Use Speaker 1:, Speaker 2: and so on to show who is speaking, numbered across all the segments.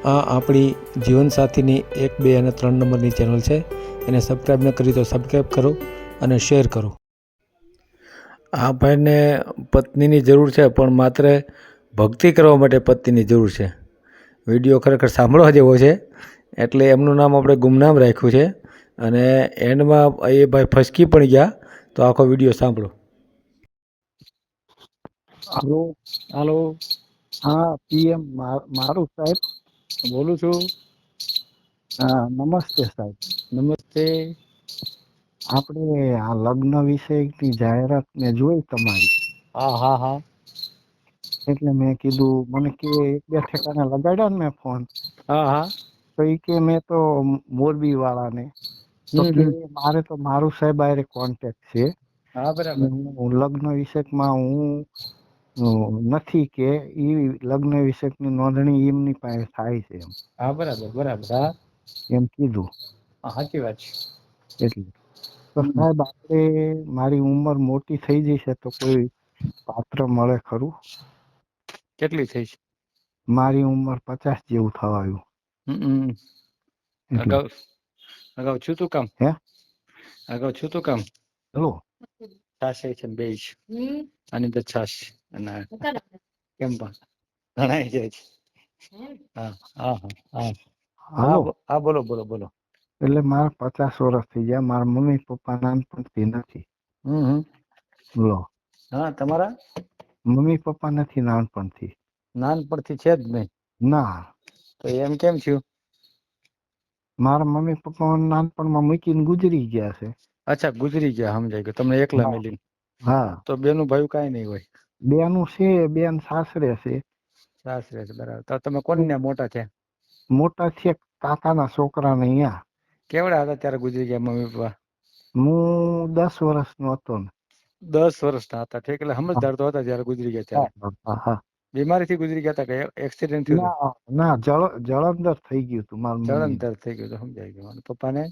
Speaker 1: આ આપણી જીવનસાથીની 1, 2 અને 3 નંબરની ચેનલ છે. એને સબસ્ક્રાઈબ ન કરી તો સબસ્ક્રાઈબ કરો અને શેર કરો. આ ભાઈને પત્નીની જરૂર છે, પણ માત્ર ભક્તિ કરવા માટે પત્નીની જરૂર છે. વિડીયો ખરેખર સાંભળવા જેવો છે, એટલે એમનું નામ આપણે ગુમનામ રાખ્યું છે. અને એન્ડમાં એ ભાઈ ફસકી પણ ગયા. તો આખો વિડીયો સાંભળો.
Speaker 2: હલો.
Speaker 3: હાલો,
Speaker 2: હા, પીએમ મારું સાહેબ
Speaker 3: બોલું છું.
Speaker 2: હા, નમસ્તે સાહેબ.
Speaker 3: નમસ્તે.
Speaker 2: આપણે આ લગ્ન વિષયની જાહેરાત મેં જોઈ તમારી,
Speaker 3: હા.
Speaker 2: એટલે મેં કીધું મને કે 1-2 ઠેકાને લગાડ્યા ને મેં ફોન,
Speaker 3: હા.
Speaker 2: તો એ કે મેં તો મોરબી વાળાને તો કે મારે તો મારું સાહેબ આરે કોન્ટેક્ટ છે.
Speaker 3: હા,
Speaker 2: અને
Speaker 3: બરાબર.
Speaker 2: હું લગ્ન વિષયકમાં નથી કે ઈ લગ્ન વિષયકની નોંધણી એમની પાસે થાય છે
Speaker 3: હા, બરાબર. હા,
Speaker 2: એમ કીધું.
Speaker 3: સાચી વાત છે.
Speaker 2: એટલે તો સાહેબ આપણે મારી ઉંમર મોટી થઈ જશે તો કોઈ પાત્ર મળે ખરું?
Speaker 3: કેટલી થઈ છે?
Speaker 2: મારી ઉંમર 50 જેવું થવા આવ્યું. એટલે
Speaker 3: અગાઉ છું તું કામ.
Speaker 2: હે હેલો.
Speaker 3: છાશ છે ને બે છે. આની અંદર છાશ અને કેમ પણ ઘણાય જાય છે.
Speaker 2: હાલો.
Speaker 3: હા, બોલો.
Speaker 2: એટલે મારા 50 વર્ષ થઈ ગયા. મારા મમ્મી પપ્પા નાનપણથી નથી. બોલો.
Speaker 3: હા, તમારા
Speaker 2: મમ્મી પપ્પા નથી નાનપણથી.
Speaker 3: નાનપણથી છે જ નહીં.
Speaker 2: ના,
Speaker 3: તો એમ કેમ થયું?
Speaker 2: મારા મમ્મી પપ્પા નાનપણમાં મૂકીને ગુજરી ગયા છે.
Speaker 3: અચ્છા, ગુજરી ગયા, સમજાય ગયું. તમને એકલા
Speaker 2: હા.
Speaker 3: મેલીને.
Speaker 2: હા,
Speaker 3: તો બેનું ભાઈ કાંઈ નહીં હોય.
Speaker 2: બેનું છે, બેન સાસરે છે.
Speaker 3: સાસરે છે, બરાબર. તો તમે કોને મોટા છે?
Speaker 2: મોટા છે કાકાના છોકરાને અહીંયા.
Speaker 3: કેવડા હતા ત્યારે ગુજરી ગયા મમ્મી પપ્પા?
Speaker 2: હું 10 વર્ષનો હતો ને.
Speaker 3: 10 વર્ષના હતા, ઠીક. એટલે
Speaker 2: હા,
Speaker 3: સમજદાર તો હતા જ્યારે ગુજરી ગયા ત્યારે.
Speaker 2: હા.
Speaker 3: બીમારીથી ગુજરી ગયા હતા કે એક્સિડન્ટ થયું હતું?
Speaker 2: ના, જળંદર થઈ ગયું હતું મારા મમ્મી.
Speaker 3: જળંતર થઈ ગયું, સમજાઈ ગયું. પપ્પાને?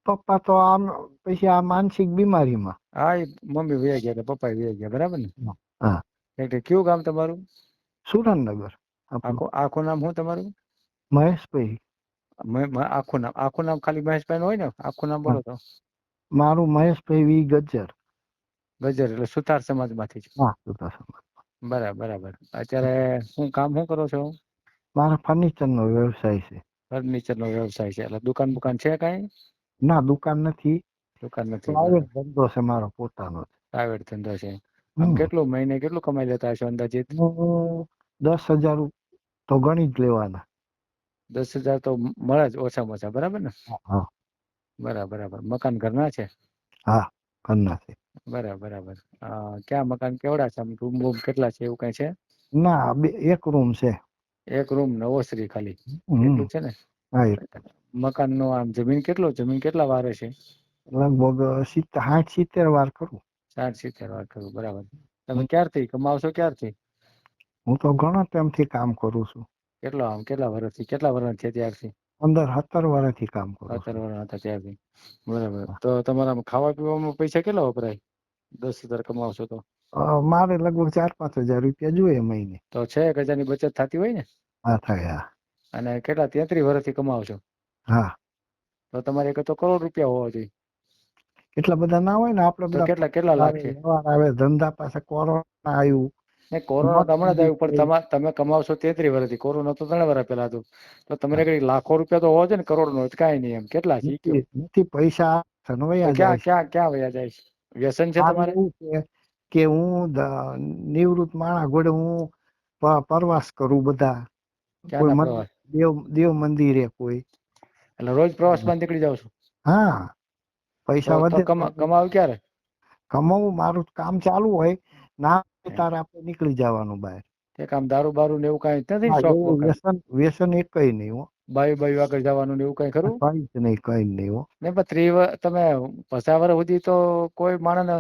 Speaker 2: પપ્પા તો આમ પછી આ માનસિક બીમારીમાં.
Speaker 3: હા, એ મમ્મી વયા ગયા, પપ્પા વયા ગયા, બરાબર ને?
Speaker 2: હા.
Speaker 3: એટલે કયું ગામ તમારું?
Speaker 2: સુરેન્દ્રનગર. આપણું
Speaker 3: આખું નામ શું તમારું?
Speaker 2: મહેશભાઈ.
Speaker 3: આખું નામ ખાલી મહેશભાઈ હોય ને? આખું નામ
Speaker 2: હા.
Speaker 3: બોલો તો.
Speaker 2: મારું મહેશભાઈ વી ગજ્જર.
Speaker 3: ગજર એટલે સુતાર સમાજ માંથી છે.
Speaker 2: હા, સુતાર સમાજ.
Speaker 3: બરાબર. અત્યારે શું કરો છો?
Speaker 2: મારો ફર્નિચરનો વ્યવસાય છે.
Speaker 3: ફર્નિચરનો વ્યવસાય છે, એટલે દુકાન છે કાંઈ?
Speaker 2: ના, દુકાન નથી.
Speaker 3: દુકાન નથી,
Speaker 2: પ્રાઇવેટ
Speaker 3: બરાબર.
Speaker 2: ધંધો છે મારો પોતાનો.
Speaker 3: પ્રાઇવેટ ધંધો છે. આમ
Speaker 2: હમ
Speaker 3: મહિને કેટલું કમાઈ લેતા હશો અંદાજિત?
Speaker 2: હું 10,000 તો ગણી જ લેવાના.
Speaker 3: 10,000 તો મળે જ ઓછામાં ઓછા, બરાબર ને?
Speaker 2: હા.
Speaker 3: બરાબર. મકાન ઘરના છે?
Speaker 2: હા, ઘરના છે.
Speaker 3: બરાબર. ક્યાં મકાન કેવડા છે? રૂમ કેટલા છે, એવું કઈ છે?
Speaker 2: ના, એક રૂમ છે.
Speaker 3: એક રૂમ, નવોશ્રી ખાલી
Speaker 2: હમ
Speaker 3: એટલું છે ને?
Speaker 2: હા,
Speaker 3: મકાન નો આમ જમીન કેટલા વારે છે?
Speaker 2: લગભગ 60-70 વાર કરું.
Speaker 3: 60-70 વાર કરું, બરાબર. તમે ક્યારથી કમાવશો? ક્યારથી?
Speaker 2: હું તો ઘણા ટાઈમથી કામ કરું છું.
Speaker 3: કેટલા વર્ષ છે ત્યારથી?
Speaker 2: 15-17 વર્ષથી કામ કરું
Speaker 3: 17
Speaker 2: છું.
Speaker 3: વર્ષ હતા ત્યારથી, બરાબર. તો તમારા ખાવા પીવામાં પૈસા કેટલા વપરાય? 10,000 કમાવશો તો?
Speaker 2: મારે લગભગ 4-5 હજાર રૂપિયા જોઈએ મહિને.
Speaker 3: તો 6-1 હજારની બચત થતી હોય ને?
Speaker 2: હા, થાય.
Speaker 3: અને કેટલા 33 વર્ષથી કમાવશો?
Speaker 2: હા.
Speaker 3: તો તમારે તો કરોડ રૂપિયા હોવા જોઈએ.
Speaker 2: એટલા બધા ના હોય ને, આપડે
Speaker 3: તો
Speaker 2: બધા
Speaker 3: કેટલા લાખ છે?
Speaker 2: આવે ધંધા પાસે કોરોના આવ્યું.
Speaker 3: કોરોના તો હમણાં જ આવ્યું, પણ તમે કમાવશો 33 વર્ષથી. કોરોના તો 3 વર્ષ પહેલા હતું. તો તમને કઈ લાખો રૂપિયા તો હોવા જોઈએ ને, કરોડ નો કાંઈ નહીં. એમ કેટલા છે કયો?
Speaker 2: નથી પૈસા
Speaker 3: તો
Speaker 2: સનવૈયા જાય છે.
Speaker 3: ક્યાં વયા જાય છે? વ્યસન છે
Speaker 2: મારે
Speaker 3: તમારે?
Speaker 2: એવું છે કે હું નિવૃત્ત માણસ જોડે હું પ્રવાસ કરું બધા. કોઈ
Speaker 3: ક્યાંના પ્રવાસ?
Speaker 2: દેવ મંદિરે કોઈ.
Speaker 3: એટલે રોજ પ્રવાસમાં નીકળી જાવ છો?
Speaker 2: હા, પૈસા
Speaker 3: તો
Speaker 2: વધે.
Speaker 3: કમાવ ક્યારે?
Speaker 2: કમાવું મારું કામ ચાલુ હોય ના તારે આપણે નીકળી જવાનું બહાર.
Speaker 3: તે કામ દારૂ બારૂ ને એવું કઈ નથી?
Speaker 2: હા,
Speaker 3: શોખ
Speaker 2: એવું
Speaker 3: બોખ
Speaker 2: વ્યસન એક કઈ નહીં હો.
Speaker 3: બાયું આગળ જવાનું ને એવું કઈ ખરું?
Speaker 2: કઈ નહીં હો.
Speaker 3: ને તમે 50 વર્ષ સુધી તો કોઈ માણસને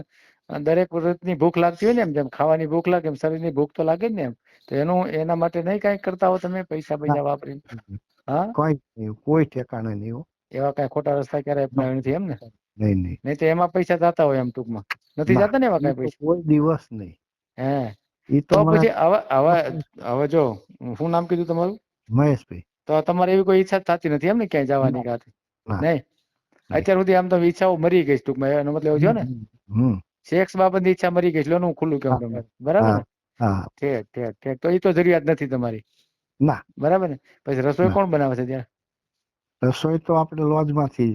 Speaker 3: દરેક વૃત્તિની ભૂખ લાગતી હોય ને, જેમ ખાવાની ભૂખ લાગે એમ શરીરની ભૂખ તો લાગે જ ને એમ. તો એના માટે નહીં કઈ કરતા હો તમે પૈસા વાપરીને? હા,
Speaker 2: કઈ નહીં, કોઈ ઠેકાણે નહીં હો.
Speaker 3: એવા કઈ ખોટા રસ્તા ક્યારે અપનાવ્યા નથી એમ ને?
Speaker 2: નહીં.
Speaker 3: નહીં તો એમાં પૈસા જતા હોય એમ ટૂંકમાં. નથી
Speaker 2: ના,
Speaker 3: જતા ને એવા
Speaker 2: એ
Speaker 3: કઈ
Speaker 2: તો
Speaker 3: પૈસા?
Speaker 2: કોઈ દિવસ નહીં.
Speaker 3: હે
Speaker 2: એ તો
Speaker 3: તો
Speaker 2: મને
Speaker 3: પછી હવે જો, શું નામ કીધું તમારું?
Speaker 2: મહેશભાઈ.
Speaker 3: તો તમારે એવી કોઈ ઈચ્છા થતી નથી એમ ને ક્યાંય જવાની
Speaker 2: ના,
Speaker 3: કાંઈ?
Speaker 2: ના,
Speaker 3: નહીં
Speaker 2: નહીં.
Speaker 3: અત્યાર સુધી આમ તો ઈચ્છાઓ મરી ગઈ છે ટૂંકમાં એનો મતલબ એવું થયો ને
Speaker 2: હમ.
Speaker 3: સેક્સ બાબતની ઈચ્છા મરી ગઈ છે એટલે હું ખુલ્લું કહું
Speaker 2: હા,
Speaker 3: તમને બરાબર
Speaker 2: હા,
Speaker 3: ને
Speaker 2: હા.
Speaker 3: ઠીક ઠીક ઠીક તો એ તો જરૂરિયાત નથી તમારી
Speaker 2: ના,
Speaker 3: બરાબર ને પછી રસોઈ
Speaker 2: ના.
Speaker 3: કોણ બનાવે છે ત્યાં
Speaker 2: રસોઈ તો આપણે લોજમાંથી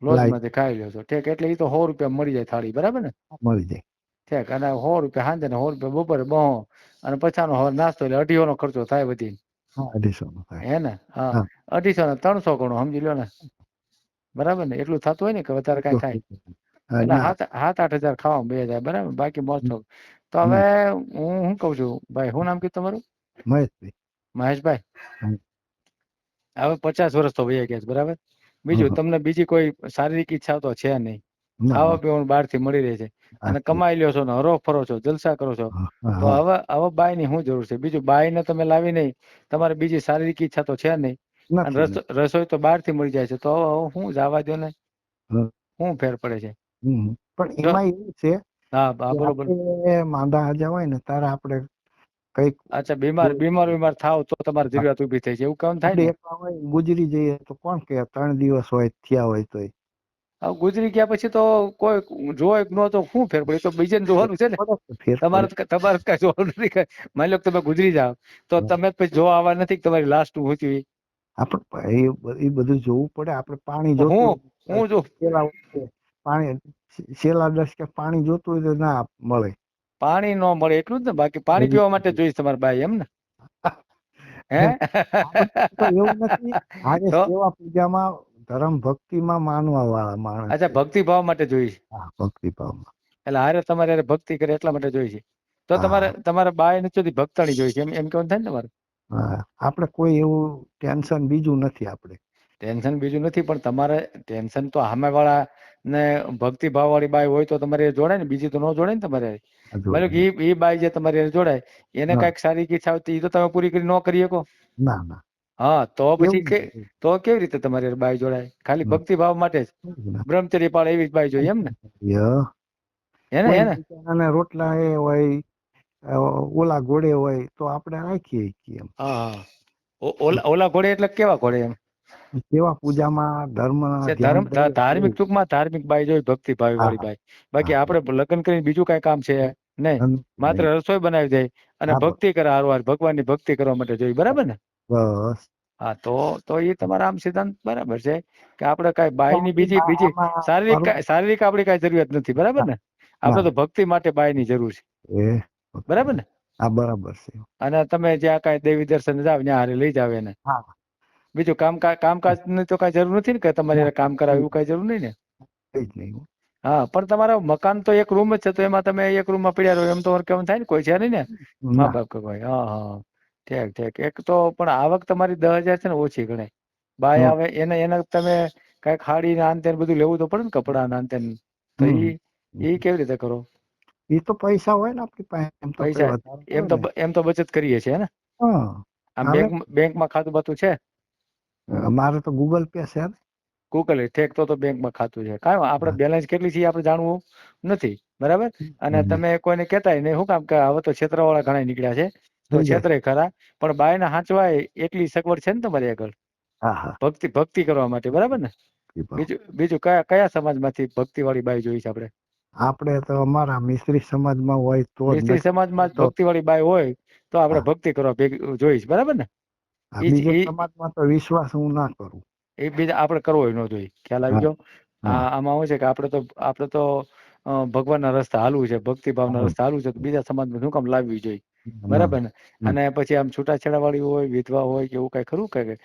Speaker 2: લાવી
Speaker 3: લોજમાંથી ખાઈ લ્યો છો ઠીક એટલે એ તો 100 રૂપિયા મળી જાય થાળી બરાબર ને
Speaker 2: મળી જાય.
Speaker 3: ઠીક અને 100 રૂપિયા સાંજે ને 100 રૂપિયા બપોરે બહો અને 50નો નાસ્તો એટલે 250 નો ખર્ચો થાય બધી
Speaker 2: હા, 250 નો થાય.
Speaker 3: હે ને હા
Speaker 2: હા,
Speaker 3: 250 ને 300 ગણો સમજી લો ને બરાબર ને એટલું થતું હોય ને કે વધારે કાંઈ થાય
Speaker 2: હા,
Speaker 3: એટલે
Speaker 2: ના.
Speaker 3: 7-8 હજાર ખાવામાં બે જાય બરાબર બાકી મોજ શોખ તો
Speaker 2: હમ.
Speaker 3: હવે હું શું કઉ છું ભાઈ શું નામ કીધું તમારું
Speaker 2: મહેશભાઈ.
Speaker 3: મહેશભાઈ
Speaker 2: હમ,
Speaker 3: હવે 50 વર્ષ તો વહી ગયા છે બરાબર બીજું
Speaker 2: હમ.
Speaker 3: તમને બીજી કોઈ શારીરિક ઈચ્છા તો છે નહીં
Speaker 2: ના,
Speaker 3: ખાવા
Speaker 2: ના.
Speaker 3: પીવાનું બહારથી મળી રહે છે અને
Speaker 2: હાચી.
Speaker 3: કમાઈ લ્યો છો ને હરો ફરો છો જલસા કરો છો
Speaker 2: હા, હા,
Speaker 3: તો
Speaker 2: હા.
Speaker 3: હવે બાયની શું જરૂર છે બીજું બાયને તમે લાવી નહીં તમારે બીજી શારીરિક ઈચ્છા તો છે નહીં અને
Speaker 2: નથી, નથી.
Speaker 3: રસોઈ તો બહારથી મળી જાય છે તો હવે હું જવા દો ને
Speaker 2: હમ,
Speaker 3: શું ફેર પડે છે
Speaker 2: પણ
Speaker 3: જો
Speaker 2: એમાં એવું છે
Speaker 3: હા હા
Speaker 2: કે
Speaker 3: બોલો બોલો
Speaker 2: આપણે માંદા હાજા હોય ને ત્યારે આપણે કઈક
Speaker 3: અચ્છા બીમાર થાવ તો તમારી જરૂરિયાત ઊભી થઈ છે એવું કેમ થાય
Speaker 2: આપણે
Speaker 3: ને
Speaker 2: એકલા હોય ગુજરી જઈએ તો કોણ કે 3 દિવસ હોય થયા હોય તોય
Speaker 3: હવે ગુજરી ગયા પછી તો કોઈ જોવે કે ન તો શું ફેર પડે તો બીજાને જોવાનું છે ને
Speaker 2: પડે તો ફેર પડે.
Speaker 3: તમારે કઈ જોવાનું નથી માની લો કે તમે ગુજરી જાઓ તો
Speaker 2: હા.
Speaker 3: તમે પછી જોવા આવવા નથી કે તમારી લાસ્ટ શું હતી
Speaker 2: આપણે એ બધું જોવું પડે. આપણે પાણી
Speaker 3: તો
Speaker 2: જોતું હોય
Speaker 3: હું જો
Speaker 2: પેલા પાણી છેલ્લા 10 કે પાણી જોતું હોય તો ના મળે.
Speaker 3: પાણી ન મળે એટલું જ ને બાકી પાણી પીવા માટે જોઈશ તમારે બાઈ એમ ને હે
Speaker 2: આપણે તો એવું નથી. આજે
Speaker 3: તો
Speaker 2: સેવા પૂજામાં ધર્મ ભક્તિમાં માનવા વાળા માણસ
Speaker 3: અચ્છા
Speaker 2: છે.
Speaker 3: ભક્તિ ભાવ માટે જોઈશ
Speaker 2: હા, ભક્તિ ભાવમાં.
Speaker 3: એટલે હારે તમારે હારે ભક્તિ કરે એટલા માટે જોઈ છે તો
Speaker 2: હા,
Speaker 3: તમારે બાય નથી ભક્તાણી જોઈ છે એમ કેવું થાય ને તમારે
Speaker 2: હા. આપણે કોઈ એવું ટેન્શન બીજું નથી આપણે.
Speaker 3: ટેન્શન બીજું નથી પણ તમારે ટેન્શન તો સામે વાળા ને ભક્તિ ભાવ વાળી બાઈ હોય તો તમારે જોડાય ને બીજી તો ન જોડાય ને તમારે
Speaker 2: આ જો
Speaker 3: મતલબ કે એ બાઈ જે તમારી હારે જોડાય એને
Speaker 2: હા,
Speaker 3: કઈક સારી ઈચ્છા આવતી એ તો તમે પૂરી કરી ન કરી શકો
Speaker 2: ના, ના.
Speaker 3: હા તો પછી
Speaker 2: એવું નથી.
Speaker 3: તો કેવી રીતે તમારી હારે બાઈ જોડાય ખાલી
Speaker 2: હમ.
Speaker 3: ભક્તિ ભાવ માટે જ બ્રહ્મચર્ય પાળે એવી જ બાઈ જોઈએ એમ ને
Speaker 2: ય.
Speaker 3: હે
Speaker 2: કોઈ
Speaker 3: ને
Speaker 2: બિચારાને રોટલા એ હોય ઓલા ઘોડે હોય તો આપણે રાખીએ છીએ એમ.
Speaker 3: હા હા ઓલા ઘોડે એટલે કેવા ઘોડે એમ
Speaker 2: સેવા પૂજામાં ધર્મના ધ્યાન દઈએ
Speaker 3: ધાર્મિક
Speaker 2: એવું.
Speaker 3: ટૂંકમાં ધાર્મિક બાઈ જોઈ ભક્તિ ભાવી
Speaker 2: હા,
Speaker 3: વાળી
Speaker 2: હા,
Speaker 3: બાઈ બાકી
Speaker 2: હા.
Speaker 3: આપણે લગ્ન કરીને બીજું કઈ કામ છે નહીં માત્ર
Speaker 2: નહીં.
Speaker 3: રસોઈ બનાવી દે અને
Speaker 2: હા,
Speaker 3: ભક્તિ કરે હારવાર ભગવાનની ભક્તિ કરવા માટે જોઈ બરાબર ને
Speaker 2: બસ.
Speaker 3: હા તો એ તમારા આમ સિદ્ધાંત બરાબર છે કે આપણે કઈ બાયની
Speaker 2: આપણી
Speaker 3: બીજી
Speaker 2: આમાં
Speaker 3: શારીરિક
Speaker 2: મારું
Speaker 3: શારીરિક આપણી કઈ જરૂરિયાત નથી બરાબર
Speaker 2: ના,
Speaker 3: ને આપણે
Speaker 2: ના.
Speaker 3: તો ભક્તિ માટે બાયની જરૂર છે
Speaker 2: એ
Speaker 3: બરાબર ને
Speaker 2: હા, બરાબર છે.
Speaker 3: અને તમે જ્યાં કાંઈ દેવી દર્શન જાવ ત્યાં હારે લઈ જાવ એને
Speaker 2: હા,
Speaker 3: બીજું કામકાજની તો કઈ જરૂર નથી ને કે તમારે
Speaker 2: ના.
Speaker 3: હારે કામ કરાવે એવું કઈ જરૂર નહીં ને
Speaker 2: કઈ જ નહીં.
Speaker 3: હા પણ તમારા મકાન તો એક રૂમ જ છે તો એમાં તમે એક રૂમમાં પડ્યા રહો એમ તો કેમ થાય ને કોઈ છે નહીં ને મા
Speaker 2: ના.
Speaker 3: બાપ કે કોઈ હા હા ઠીક ઠીક એક તો પણ આવક તમારી 10,000 છે ને ઓછી ગણાય બાય
Speaker 2: હમ,
Speaker 3: આવે એને તમે કઈ ખાડી ના અંતે બધું લેવું તો પડે ને કપડા ના અંતે તો
Speaker 2: હમ.
Speaker 3: ઈ કેવી રીતે કરો
Speaker 2: એ તો પૈસા હોય ને આપણી પાસે એમ તો કઈ
Speaker 3: પૈસા
Speaker 2: વધારે પડે ને.
Speaker 3: એમ તો બચત કરીએ છીએ ને
Speaker 2: હા,
Speaker 3: આમ
Speaker 2: હાલે.
Speaker 3: બેંકમાં ખાતું બાતું છે
Speaker 2: મારે તો ગૂગલ પે છે ને.
Speaker 3: ગૂગલ ઠેક તો બેંકમાં ખાતું છે કાંઈ આપણે
Speaker 2: હા.
Speaker 3: બેલેન્સ કેટલી છે આપણે જાણવું નથી બરાબર અને
Speaker 2: હમ.
Speaker 3: તમે કોઈને કહેતાય નહીં શું કામ કે હવે તો છેતરાવાળા ઘણા નીકળ્યા છે તો
Speaker 2: થઈ જાય.
Speaker 3: છેતરે ખરા પણ બાયને હાંચવાય એટલી સગવડ છે ને તમારી આગળ
Speaker 2: હા, હા.
Speaker 3: ભક્તિ કરવા માટે બરાબર ને
Speaker 2: એ ભાવ.
Speaker 3: બીજું કયા સમાજમાંથી ભક્તિ વાળી બાઈ જોઈ છે આપણે
Speaker 2: આપણે તો અમારા મિસ્ત્રી સમાજમાં હોય તો જ
Speaker 3: મિસ્ત્રી સમાજમાં જ
Speaker 2: તો
Speaker 3: ભક્તિ વાળી બાઈ હોય તો આપણે
Speaker 2: હા.
Speaker 3: ભક્તિ કરવા જોઈશ બરાબર ને
Speaker 2: બીજા
Speaker 3: ઈ
Speaker 2: સમાજમાં તો વિશ્વાસ હું ના કરું.
Speaker 3: એ બીજા આપણે કરવો ન જોઈએ ખ્યાલ આવી
Speaker 2: હા,
Speaker 3: ગયો
Speaker 2: હા.
Speaker 3: આમાં શું છે કે આપણે તો ભગવાનના રસ્તે હાલવું છે ભક્તિ ભાવના
Speaker 2: હા.
Speaker 3: રસ્તે હાલવું છે તો બીજા સમાજમાં શું કામ લાવવી જોઈએ
Speaker 2: ના.
Speaker 3: બરાબર ને
Speaker 2: હમ.
Speaker 3: અને પછી આમ છૂટાછેડા વાળી હોય વિધવા હોય કે એવું કઈ ખરું કે
Speaker 2: એવું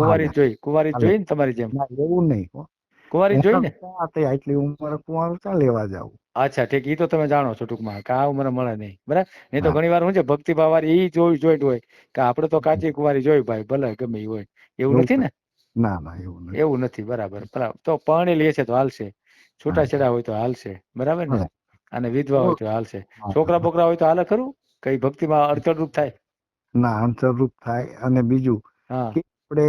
Speaker 2: હાલે.
Speaker 3: કુંવારી
Speaker 2: હાલે.
Speaker 3: જોઈ ને તમારી જેમ
Speaker 2: ના, એવું નહીં હો.
Speaker 3: કુંવારી જોઈ
Speaker 2: એના
Speaker 3: ને
Speaker 2: ક્યાં તે આટલી ઉંમરે કુંવારું ક્યાં લેવા જાવું.
Speaker 3: અચ્છા ઠીક ઈ તો તમે જાણો છો ટૂંકમાં કે આ ઉંમરે મળે નહીં બરાબર નહીં તો
Speaker 2: હા.
Speaker 3: ઘણી વાર શું છે ભક્તિભાવ વાળી ઈ જોઈન્ટ હોય કે આપણે તો કાચી કુંવારી જોઈ ભાઈ ભલે ગમે ઈ હોય એવું
Speaker 2: એવું
Speaker 3: નથી
Speaker 2: કઈ
Speaker 3: ને
Speaker 2: ના, ના એવું નથી.
Speaker 3: એવું નથી બરાબર તો પરણી લે છે તો હાલશે
Speaker 2: હા.
Speaker 3: છૂટાછેડા હોય તો હાલશે બરાબર ને
Speaker 2: હા.
Speaker 3: અને વિધવા હોય તો હાલશે
Speaker 2: હા,
Speaker 3: છોકરા
Speaker 2: હા.
Speaker 3: બોકરા હોય તો હાલે ખરું કઈ ભક્તિમાં અડચણરૂપ થાય
Speaker 2: ના, અંતરરૂપ થાય અને બીજું
Speaker 3: હા
Speaker 2: કે આપણે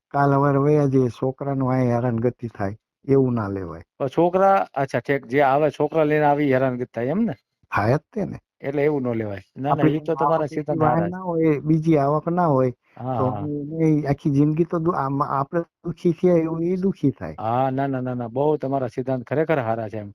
Speaker 2: કાલ સવારે વયા જઈએ છોકરાનું અહીં હેરાનગતિ થાય એવું ના લેવાય.
Speaker 3: તો છોકરા અચ્છા ઠીક જે આવે છોકરા લઈને આવી હેરાનગતિ થાય એમ ને
Speaker 2: થાય જ તે ને.
Speaker 3: એટલે એવું ન લેવાય. ના ના,
Speaker 2: આપણી
Speaker 3: એ તો તમારા
Speaker 2: આવક એટલી
Speaker 3: સિદ્ધાંત
Speaker 2: વાય
Speaker 3: સારા છે.
Speaker 2: ના હોય, બીજી આવક ના હોય
Speaker 3: હા
Speaker 2: તો
Speaker 3: હા
Speaker 2: એ આખી જિંદગી તો આપણે દુઃખી છીએ એવું એ દુઃખી થાય.
Speaker 3: હા, ના ના ના ના, બહુ તમારા સિદ્ધાંત ખરેખર સારા છે. એમ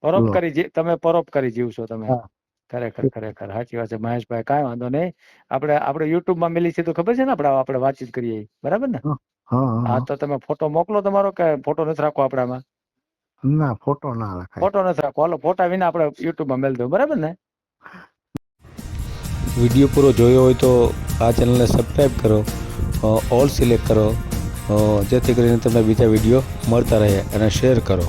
Speaker 2: લો
Speaker 3: તમે પરોપકારી જીવશો તમે.
Speaker 2: હા
Speaker 3: ખરેખર ખરેખર સાચી વાત છે મહેશભાઈ. કાંઈ વાંધો નહીં. આપણે યુટ્યુબમાં મેલી છે તો ખબર છે ને, આપણે વાતચીત કરીએ ઈ. બરાબર ને?
Speaker 2: હા હા
Speaker 3: હા,
Speaker 2: હા.
Speaker 3: તો તમે ફોટો મોકલો તમારો, કે ફોટો નથી રાખવો આપણામાં?
Speaker 2: ના ફોટો ના રખાય.
Speaker 3: ફોટો નથી રાખવો. હાલો, ફોટા વિના આપણે યુટ્યુબમાં મેલ દઉં. બરાબર ને?
Speaker 1: વિડીયો પૂરો જોયો હોય તો આ ચેનલને સબસ્ક્રાઈબ કરો, ઓલ સિલેક્ટ કરો, જેથી કરીને તમને બીજા વિડીયો મળતા રહે, અને શેર કરો.